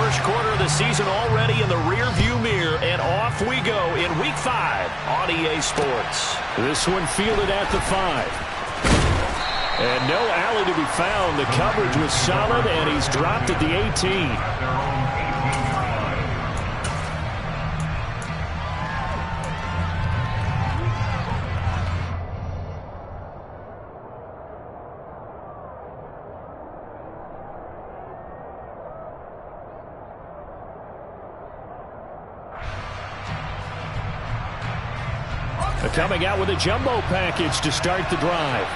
first quarter of the season already in the rearview mirror, and off we go in Week 5 on EA Sports. This one fielded at the 5. And no alley to be found. The coverage was solid, and he's dropped at the 18. Coming out with a jumbo package to start the drive.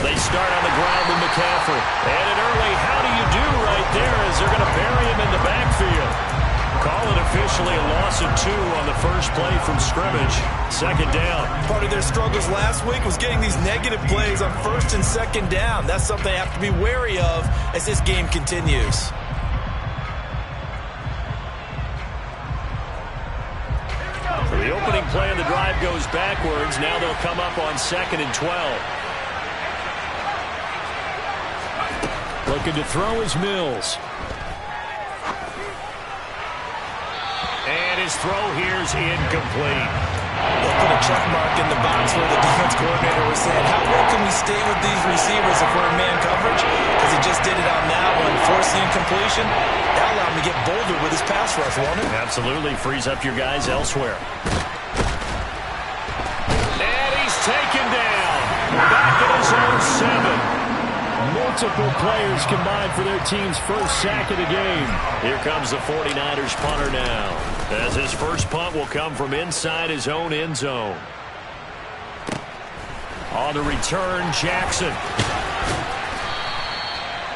They start on the ground with McCaffrey. And an early how do you do right there as they're going to bury him in the backfield. Call it officially a loss of 2 on the first play from scrimmage. Second down. Part of their struggles last week was getting these negative plays on first and second down. That's something they have to be wary of as this game continues. The opening play of the drive goes backwards. Now they'll come up on 2nd and 12. Looking to throw is Mills. And his throw here's incomplete. They put a check mark in the box where the defense coordinator was saying, how well can we stay with these receivers if we're in man coverage? Because he just did it on that one, forcing incompletion. That allowed him to get bolder with his pass rush, won't it? Absolutely. Frees up your guys elsewhere. And he's taken down. Back at his own 7. Multiple players combined for their team's first sack of the game. Here comes the 49ers punter now, as his first punt will come from inside his own end zone. On the return, Jackson.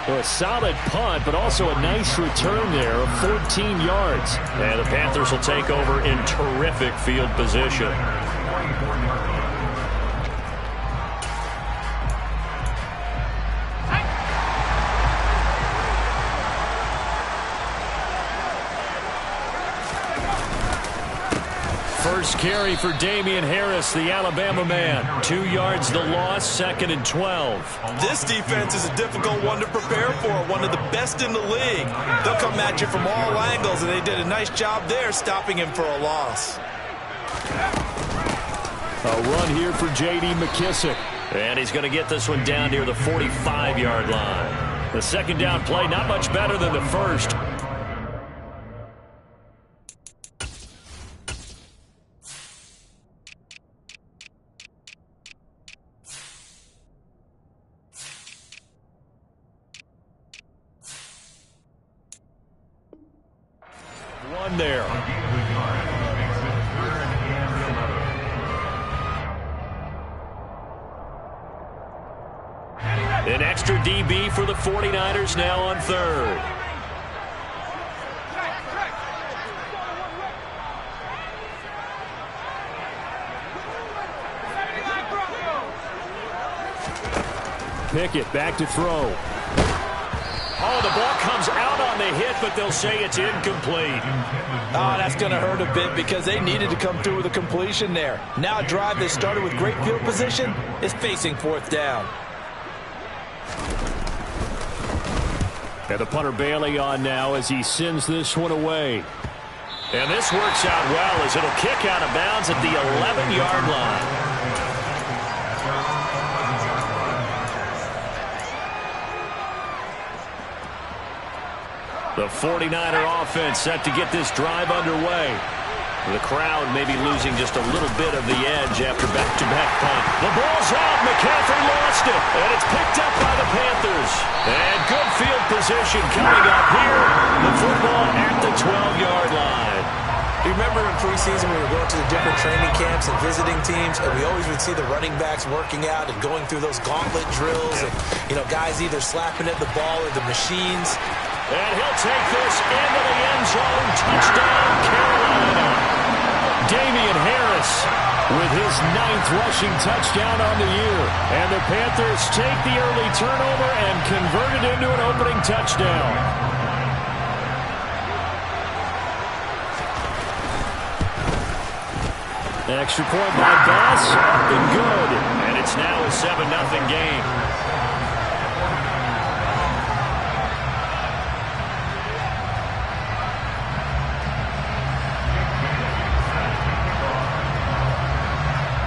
Well, a solid punt, but also a nice return there of 14 yards. And the Panthers will take over in terrific field position. First carry for Damian Harris, the Alabama man. 2 yards the loss, 2nd and 12. This defense is a difficult one to prepare for, one of the best in the league. They'll come at you from all angles, and they did a nice job there stopping him for a loss. A run here for J.D. McKissick. And he's going to get this one down near the 45-yard line. The second down play, not much better than the first. One there. An extra DB for the 49ers now on 3rd. Pickett back to throw. Oh, the ball comes out on the hit, but they'll say it's incomplete. Oh, that's going to hurt a bit because they needed to come through with a completion there. Now a drive that started with great field position is facing 4th down. And the punter Bailey on now as he sends this one away. And this works out well as it'll kick out of bounds at the 11-yard line. The 49er offense set to get this drive underway. The crowd may be losing just a little bit of the edge after back-to-back punt. The ball's out. McCaffrey lost it. And it's picked up by the Panthers. And good field position coming up here. The football at the 12-yard line. You remember in preseason we were going to the different training camps and visiting teams, and we always would see the running backs working out and going through those gauntlet drills, and guys either slapping at the ball or the machines. And he'll take this into the end zone. Touchdown, Carolina. Damian Harris with his 9th rushing touchdown on the year. And the Panthers take the early turnover and convert it into an opening touchdown. Extra point by Bass, up and good. And It's now a 7-0 game.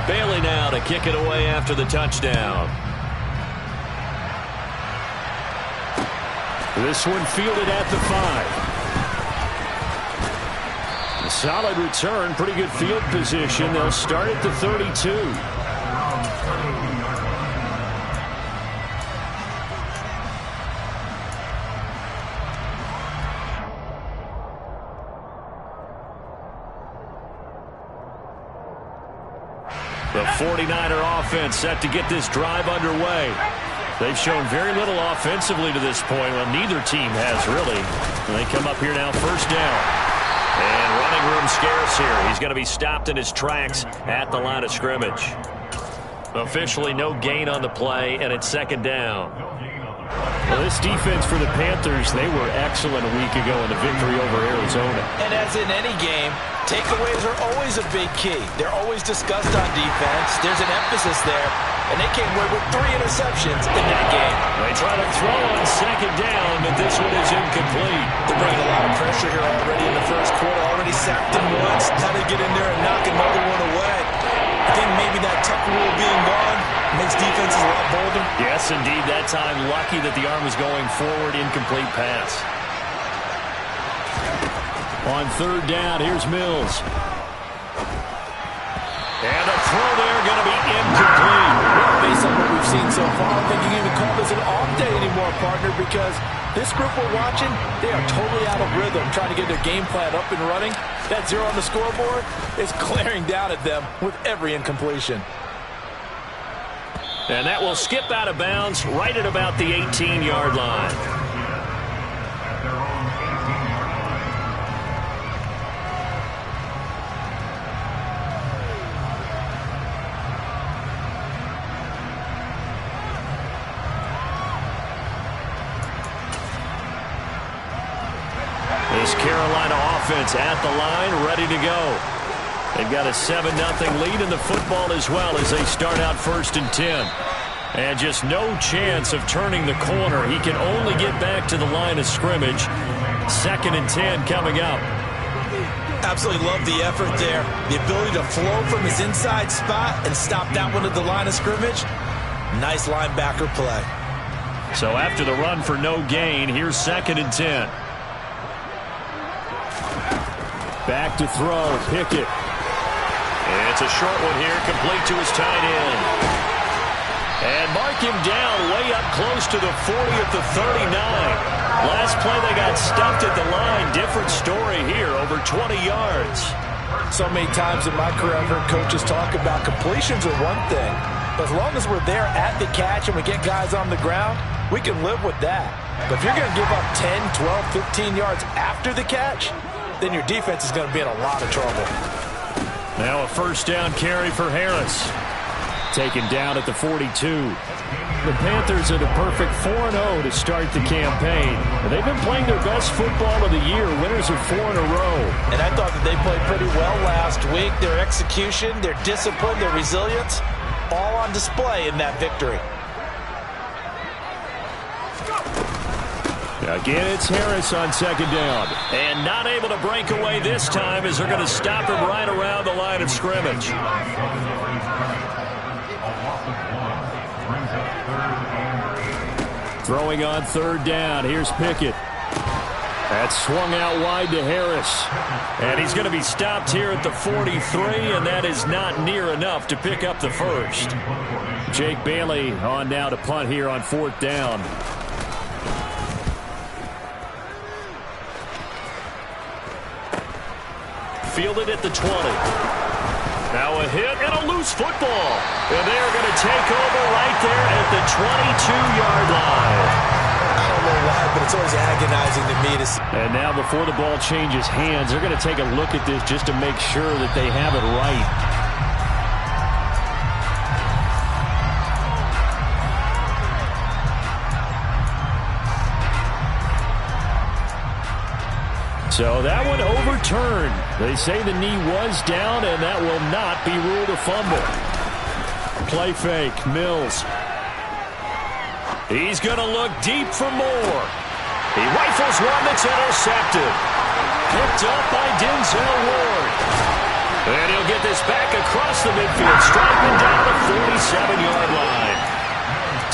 Bailey now to kick it away after the touchdown. This one fielded at the 5. A solid return, pretty good field position. They'll start at the 32. The 49er offense set to get this drive underway. They've shown very little offensively to this point. Well, neither team has really. And they come up here now, first down. And running room scarce here. He's going to be stopped in his tracks at the line of scrimmage. Officially no gain on the play, and it's second down. Well, this defense for the Panthers, they were excellent a week ago in the victory over Arizona. And as in any game, takeaways are always a big key. They're always discussed on defense. There's an emphasis there. And they came away with 3 interceptions in that game. They try to throw on second down, but this one is incomplete. They're bringing a lot of pressure here already in the first quarter. Already sacked him once. Now they get in there and knock another one away. I think maybe that tuck rule being gone makes defenses a lot bolder. Yes, indeed. That time, lucky that the arm was going forward. Incomplete pass. On third down, here's Mills. And a throw there going to be incomplete. Well, based on what we've seen so far, I think you can even call this an off day anymore, partner, because this group we're watching, they are totally out of rhythm, trying to get their game plan up and running. That 0 on the scoreboard is glaring down at them with every incompletion. And that will skip out of bounds right at about the 18-yard line. This Carolina offense at the line, ready to go. They've got a 7-0 lead in the football as well as they start out first and 10. And just no chance of turning the corner. He can only get back to the line of scrimmage. Second and 10 coming up. Absolutely love the effort there. The ability to flow from his inside spot and stop that one at the line of scrimmage. Nice linebacker play. So after the run for no gain, here's second and 10. Back to throw, Pickett. It's a short one here, complete to his tight end. And mark him down way up close to the 40 at the 39. Last play they got stuffed at the line. Different story here, over 20 yards. So many times in my career I've heard coaches talk about completions are one thing. But as long as we're there at the catch and we get guys on the ground, we can live with that. But if you're going to give up 10, 12, 15 yards after the catch, then your defense is going to be in a lot of trouble. Now a first down carry for Harris. Taken down at the 42. The Panthers are the perfect 4-0 to start the campaign. They've been playing their best football of the year, winners of 4 in a row. And I thought that they played pretty well last week. Their execution, their discipline, their resilience, all on display in that victory. Again, it's Harris on second down. And not able to break away this time as they're going to stop him right around the line of scrimmage. Throwing on third down. Here's Pickett. That's swung out wide to Harris. And he's going to be stopped here at the 43, and that is not near enough to pick up the first. Jake Bailey on now to punt here on fourth down. Fielded at the 20. Now a hit and a loose football. And they're going to take over right there at the 22-yard line. I don't know why, but it's always agonizing to me to see. And now before the ball changes hands, they're going to take a look at this just to make sure that they have it right. So that one overturned. They say the knee was down, and that will not be ruled a fumble. Play fake, Mills. He's going to look deep for more. He rifles one that's intercepted. Picked up by Denzel Ward. And he'll get this back across the midfield, striking down the 47-yard line.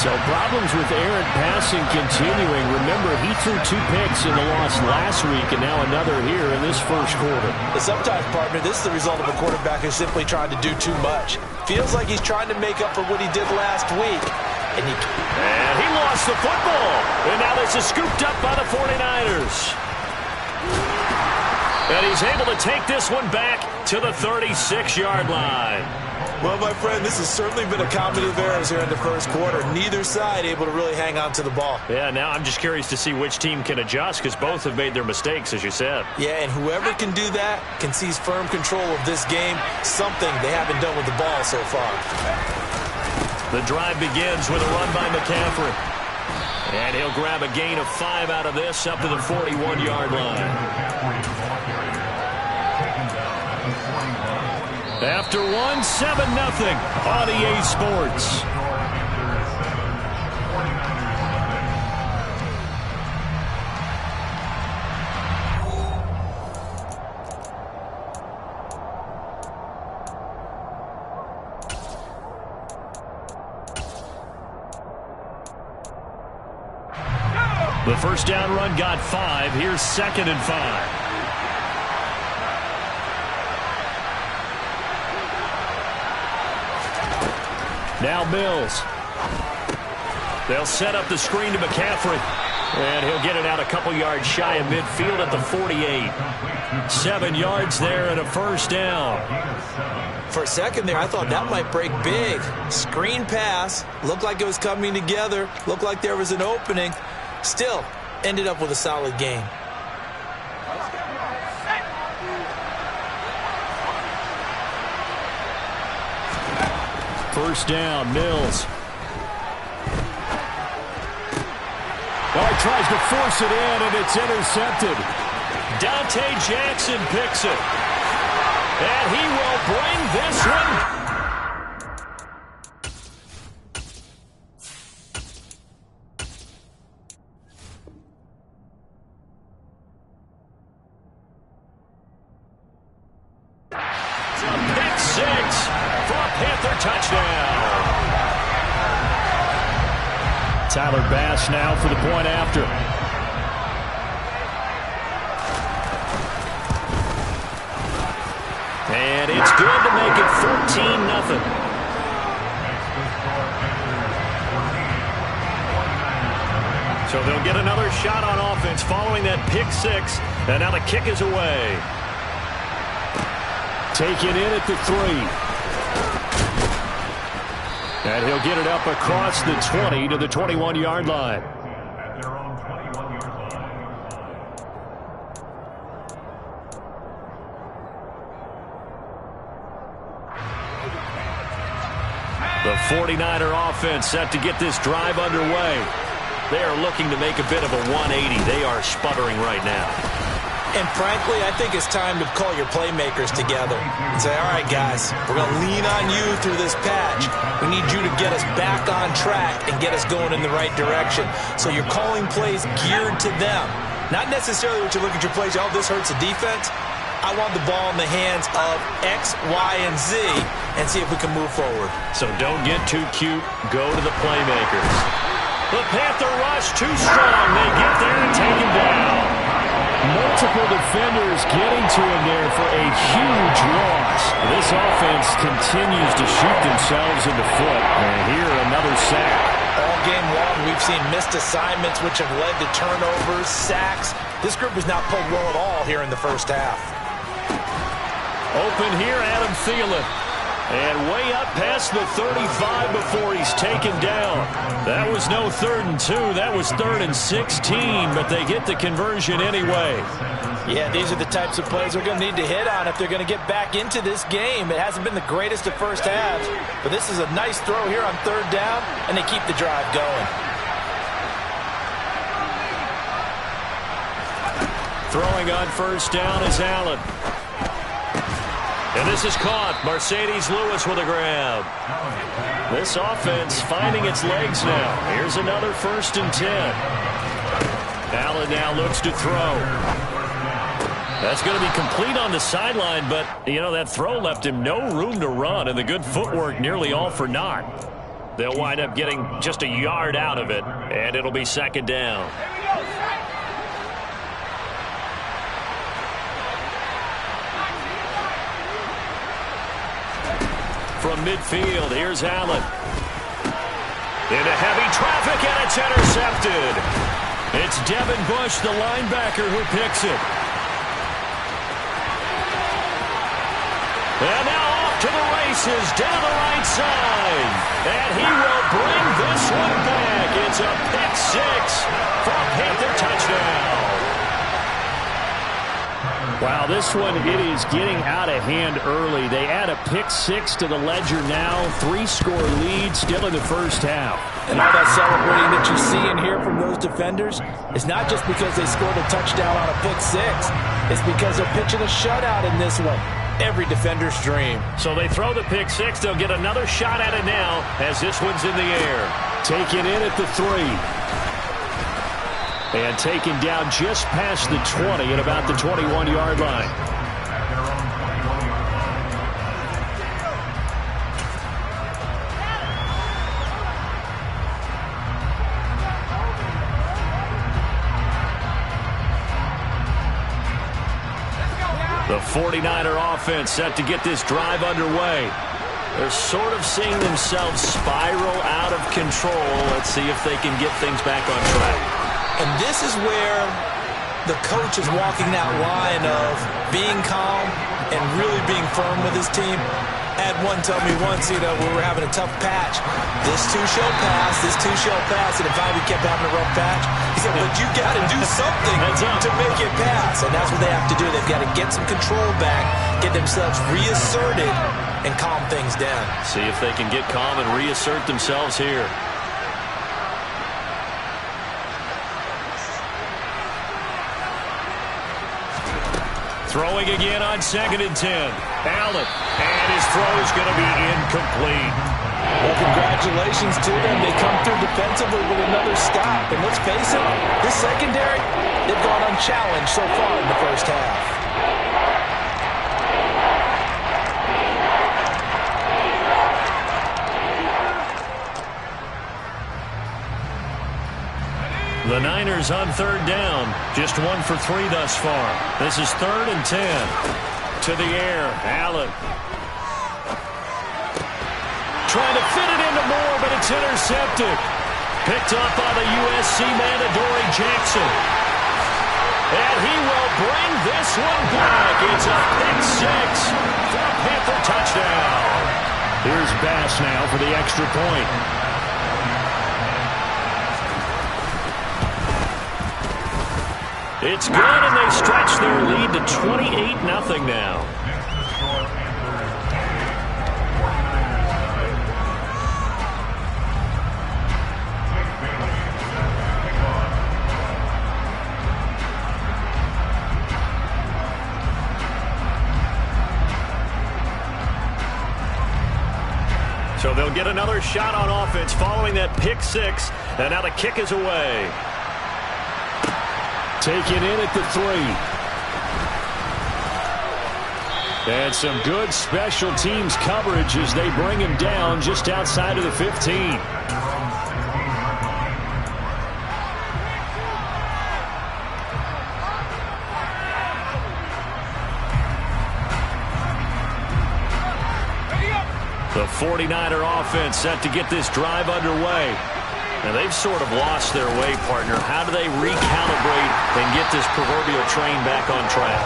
So problems with errant passing continuing. Remember, he threw 2 picks in the loss last week and now another here in this first quarter. Sometimes, partner, this is the result of a quarterback who's simply trying to do too much. Feels like he's trying to make up for what he did last week. And he lost the football. And now this is scooped up by the 49ers. And he's able to take this one back to the 36-yard line. Well, my friend, this has certainly been a comedy of errors here in the first quarter. Neither side able to really hang on to the ball. Yeah, now I'm just curious to see which team can adjust because both have made their mistakes, as you said. Yeah, and whoever can do that can seize firm control of this game, something they haven't done with the ball so far. The drive begins with a run by McCaffrey. And he'll grab a gain of 5 out of this up to the 41-yard line. After 1, 7-0 on EA Sports. The first down run got 5. Here's 2nd and 5. Now Mills. They'll set up the screen to McCaffrey. And he'll get it out a couple yards shy of midfield at the 48. 7 yards there and a first down. For a second there, I thought that might break big. Screen pass. Looked like it was coming together. Looked like there was an opening. Still, ended up with a solid gain. First down, Mills. Oh, he tries to force it in, and it's intercepted. Dante Jackson picks it. And he will bring this one. Tyler Bass now for the point after. And it's good to make it 14-0. So they'll get another shot on offense following that pick 6. And now the kick is away. Taken in at the 3. And he'll get it up across the 20 to the 21-yard line. The 49er offense set to get this drive underway. They are looking to make a bit of a 180. They are sputtering right now. And frankly, I think it's time to call your playmakers together and say, all right, guys, we're going to lean on you through this patch. We need you to get us back on track and get us going in the right direction. So you're calling plays geared to them. Not necessarily what you look at your plays, oh, this hurts the defense. I want the ball in the hands of X, Y, and Z and see if we can move forward. So don't get too cute. Go to the playmakers. The Panther rush too strong. They get there and take him down. Multiple defenders getting to him there for a huge loss. This offense continues to shoot themselves in the foot. And here, another sack. All game long, we've seen missed assignments, which have led to turnovers, sacks. This group has not played well at all here in the first half. Open here, Adam Thielen. And way up past the 35 before he's taken down. That was no 3rd and 2. That was 3rd and 16, but they get the conversion anyway. Yeah, these are the types of plays they're going to need to hit on if they're going to get back into this game. It hasn't been the greatest of first halves, but this is a nice throw here on 3rd down, and they keep the drive going. Throwing on first down is Allen. And this is caught. Mercedes Lewis with a grab. This offense finding its legs now. Here's another 1st and 10. Allen now looks to throw. That's going to be complete on the sideline, but, you know, that throw left him no room to run, and the good footwork nearly all for naught. They'll wind up getting just a yard out of it, and it'll be 2nd down. From midfield, here's Allen. Into heavy traffic, and it's intercepted. It's Devin Bush, the linebacker, who picks it. And now off to the races, down the right side. And he will bring this one back. It's a pick 6 for a Panther touchdown. Wow, this one, it is getting out of hand early. They add a pick 6 to the ledger now. 3-score lead still in the first half. And all that celebrating that you see and hear from those defenders is not just because they scored a touchdown on a pick 6. It's because they're pitching a shutout in this one. Every defender's dream. So they throw the pick 6. They'll get another shot at it now as this one's in the air. Taken in at the 3. And taken down just past the 20 at about the 21-yard line. The 49er offense set to get this drive underway. They're sort of seeing themselves spiral out of control. Let's see if they can get things back on track. And this is where the coach is walking that line of being calm and really being firm with his team. I had one tell me once, we were having a tough patch. This too shall pass, this too shall pass. And if we kept having a rough patch, he said, but you got to do something to make it pass. And that's what they have to do. They've got to get some control back, get themselves reasserted, and calm things down. See if they can get calm and reassert themselves here. Throwing again on 2nd and 10. Allen. And his throw is going to be incomplete. Well, congratulations to them. They come through defensively with another stop. And let's face it, this secondary, they've gone unchallenged so far in the first half. The Niners on 3rd down. Just 1 for 3 thus far. This is 3rd and 10. To the air. Allen. Trying to fit it into Moore, but it's intercepted. Picked up by the USC man, Adoree Jackson. And he will bring this one back. It's a pick 6 for a Panther touchdown. Here's Bass now for the extra point. It's good, and they stretch their lead to 28-0 now. So they'll get another shot on offense following that pick 6, and now the kick is away. Taken in at the 3. And some good special teams coverage as they bring him down just outside of the 15. The 49er offense set to get this drive underway. And they've sort of lost their way, partner. How do they recalibrate and get this proverbial train back on track?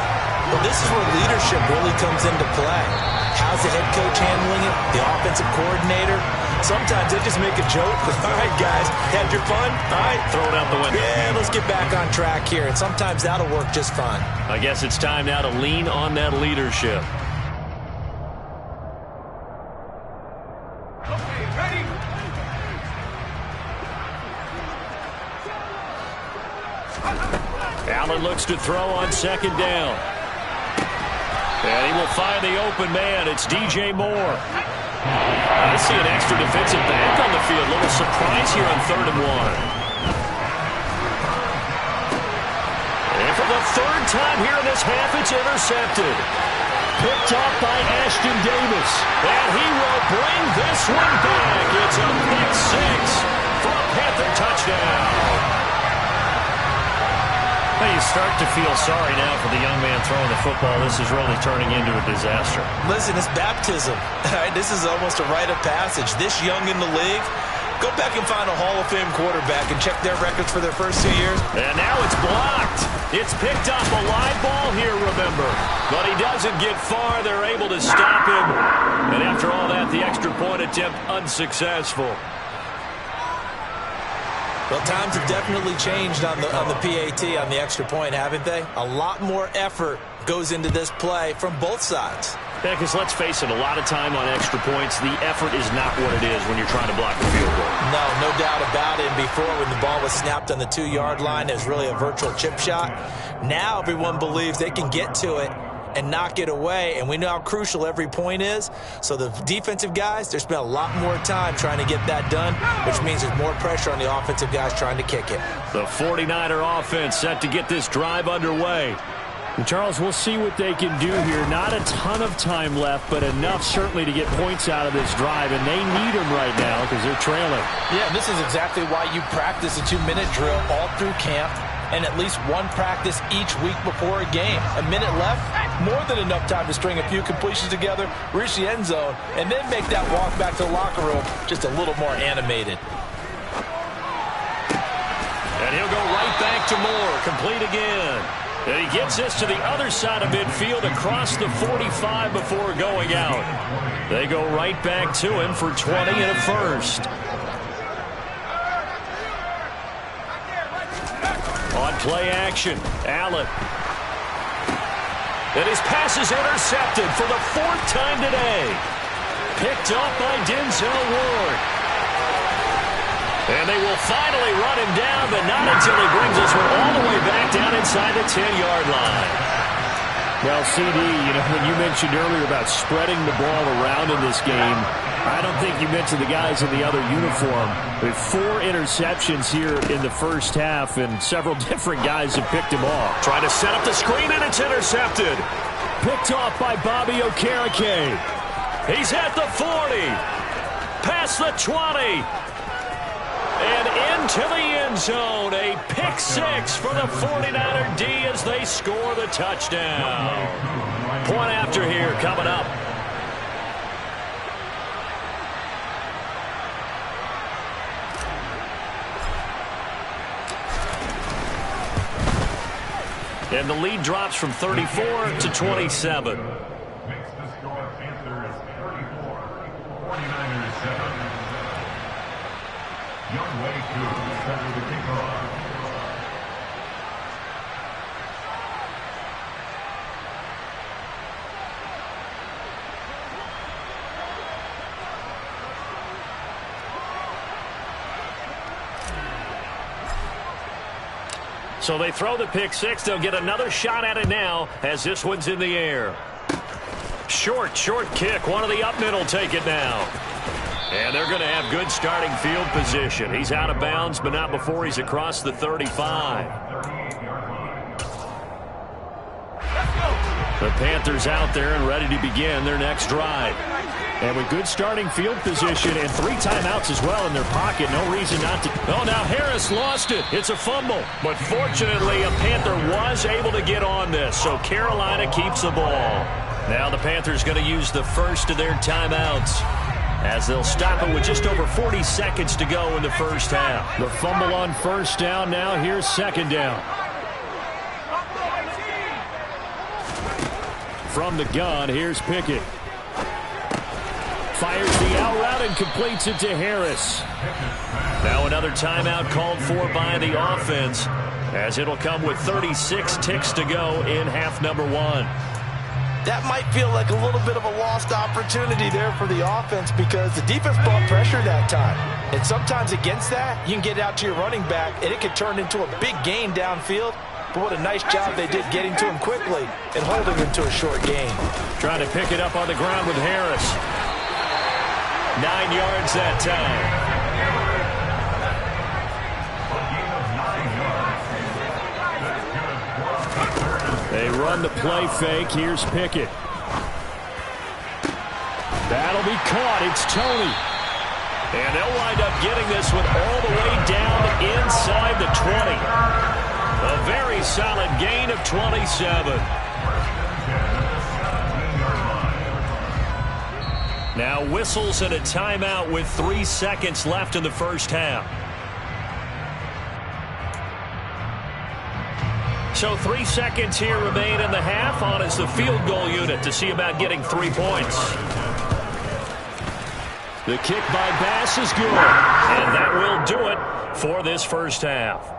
Well, this is where leadership really comes into play. How's the head coach handling it? The offensive coordinator? Sometimes they just make a joke. All right, guys, had your fun? All right. Throw it out the window. Yeah, let's get back on track here. And sometimes that'll work just fine. I guess it's time now to lean on that leadership. Allen looks to throw on 2nd down. And he will find the open man. It's DJ Moore. I see an extra defensive back on the field. Little surprise here on 3rd and 1. And for the 3rd time here in this half, it's intercepted. Picked up by Ashton Davis. And he will bring this one back. It's a pick 6 for a Panther touchdown. Well, you start to feel sorry now for the young man throwing the football. This is really turning into a disaster. Listen, it's baptism. This is almost a rite of passage. This young in the league, go back and find a Hall of Fame quarterback and check their records for their first 2 years. And now it's blocked. It's picked up, a live ball here, remember. But he doesn't get far. They're able to stop him. And after all that, the extra point attempt unsuccessful. Well, times have definitely changed on the PAT, on the extra point, haven't they? A lot more effort goes into this play from both sides. Yeah, because let's face it, a lot of time on extra points, the effort is not what it is when you're trying to block the field goal. No doubt about it. And before, when the ball was snapped on the 2-yard line, it was really a virtual chip shot. Now everyone believes they can get to it and knock it away, and we know how crucial every point is. So the defensive guys, they spent a lot more time trying to get that done, which means there's more pressure on the offensive guys trying to kick it. The 49er offense set to get this drive underway. And Charles, we'll see what they can do here. Not a ton of time left, but enough certainly to get points out of this drive, and they need them right now because they're trailing. Yeah, this is exactly why you practice a 2-minute drill all through camp, and at least one practice each week before a game. A minute left, more than enough time to string a few completions together, reach the end zone, and then make that walk back to the locker room just a little more animated. And he'll go right back to Moore, complete again. And he gets this to the other side of midfield across the 45 before going out. They go right back to him for 20 and a first. On play action, Allen. And his pass is intercepted for the 4th time today. Picked up by Denzel Ward. And they will finally run him down, but not until he brings this one all the way back down inside the 10-yard line. Well, CD, when you mentioned earlier about spreading the ball around in this game, I don't think you mentioned the guys in the other uniform. With 4 interceptions here in the first half, and several different guys have picked him off. Trying to set up the screen, and it's intercepted. Picked off by Bobby Okereke. He's at the 40. Past the 20. And into the end zone. A pick 6 for the 49er D as they score the touchdown. Point after here coming up. And the lead drops from 34 to 27. Makes the score Panthers 34, 49ers 7. Youngway Koo started the kickoff. So they throw the pick 6. They'll get another shot at it now as this one's in the air. Short kick. One of the up middle take it now. And they're going to have good starting field position. He's out of bounds, but not before he's across the 35. The Panthers out there and ready to begin their next drive. And with good starting field position and 3 timeouts as well in their pocket, no reason not to. Oh, now Harris lost it. It's a fumble. But fortunately, a Panther was able to get on this, so Carolina keeps the ball. Now the Panthers going to use the first of their timeouts, as they'll stop it with just over 40 seconds to go in the first half. The fumble on first down. Now here's second down. From the gun, here's Pickett. Fires the out route and completes it to Harris. Now another timeout called for by the offense, as it'll come with 36 ticks to go in half number 1. That might feel like a little bit of a lost opportunity there for the offense because the defense brought pressure that time. And sometimes against that, you can get out to your running back, and it could turn into a big gain downfield. But what a nice job they did getting to him quickly and holding him to a short gain. Trying to pick it up on the ground with Harris. 9 yards that time. They run the play fake. Here's Pickett. That'll be caught. It's Toney. And they'll wind up getting this one all the way down inside the 20. A very solid gain of 27. Now whistles and a timeout with 3 seconds left in the first half. So 3 seconds here remain in the half. On is the field goal unit to see about getting 3 points. The kick by Bass is good. And that will do it for this first half.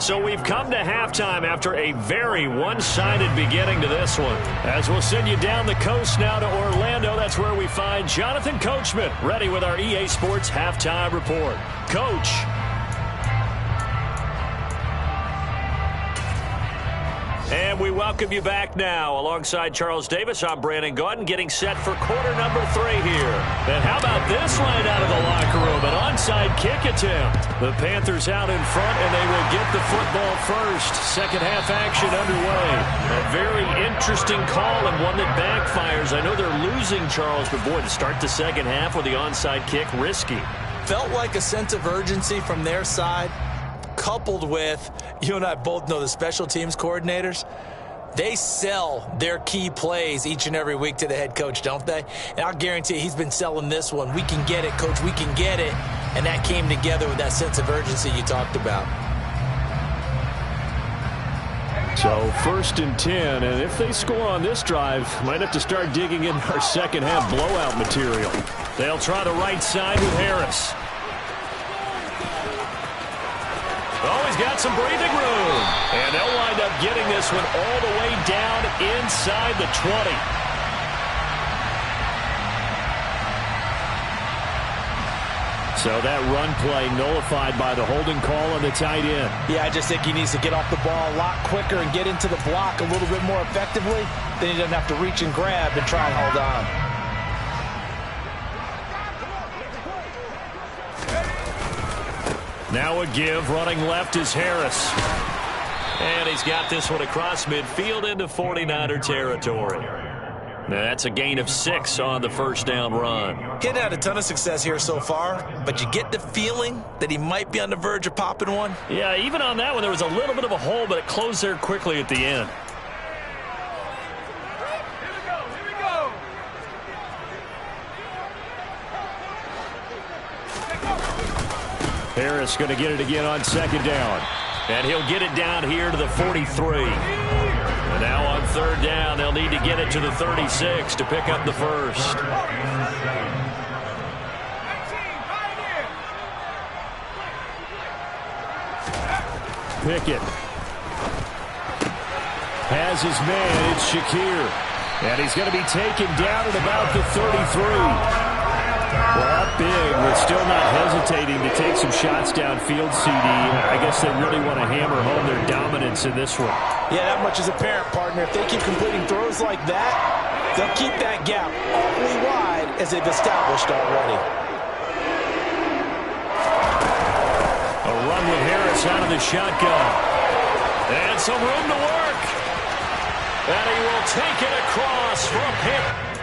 So we've come to halftime after a very one-sided beginning to this one. As we'll send you down the coast now to Orlando, that's where we find Jonathan Coachman ready with our EA Sports Halftime Report. Coach. And we welcome you back now. Alongside Charles Davis, I'm Brandon Gaudin, getting set for quarter number 3 here. And how about this line out of the locker room? An onside kick attempt. The Panthers out in front, and they will get the football first. Second half action underway. A very interesting call and one that backfires. I know they're losing, Charles, but boy, to start the second half with the onside kick, risky. Felt like a sense of urgency from their side, coupled with, you and I both know the special teams coordinators, they sell their key plays each and every week to the head coach, don't they? And I'll guarantee he's been selling this one. We can get it, coach, we can get it. And that came together with that sense of urgency you talked about. So 1st and 10, and if they score on this drive, might have to start digging in our second half blowout material. They'll try the right side with Harris. Oh, he's got some breathing room. And they'll wind up getting this one all the way down inside the 20. So that run play nullified by the holding call on the tight end. Yeah, I just think he needs to get off the ball a lot quicker and get into the block a little bit more effectively. Then he doesn't have to reach and grab and try and hold on. Now a give, running left is Harris. And he's got this one across midfield into 49er territory. Now that's a gain of 6 on the first down run. He hadn't had a ton of success here so far, but you get the feeling that he might be on the verge of popping one. Yeah, even on that one, there was a little bit of a hole, but it closed there quickly at the end. Harris going to get it again on second down. And he'll get it down here to the 43. And now on third down, they'll need to get it to the 36 to pick up the first. Pickett has his man. It's Shakir. And he's going to be taken down at about the 33. Well, up big, but still not hesitating to take some shots downfield, CD. I guess they really want to hammer home their dominance in this one. Yeah, that much is apparent, partner. If they keep completing throws like that, they'll keep that gap awfully wide as they've established already. A run with Harris out of the shotgun. And some room to work. And he will take it across for a pick.